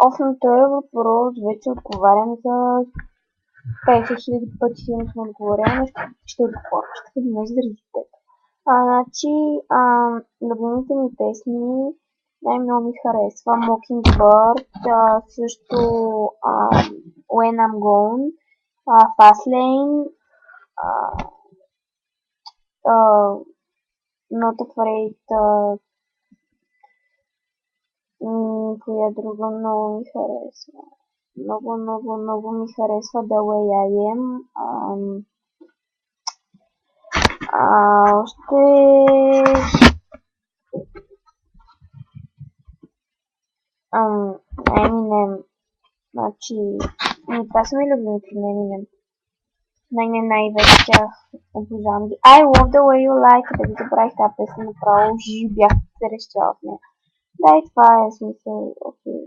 Осмото е въпрос, вече отговарям за 50 000 пъти, сигурно съм отговорила, но ще отговоря, ще днес заради теб. Значи, любимите ми песни най-много ми харесва Mockingbird, също When I'm Gone, Fastlane, Not Afraid, коя друга много ми харесва. Много ми харесва The Way I Am. Още Eminem. Значи, това са ми любимите на Eminem. Най-вече тях обожавам ги. I love the way you like, да ви забравих тази песен направо, бях се разчала в нея. Да, и това е смисъл, окей.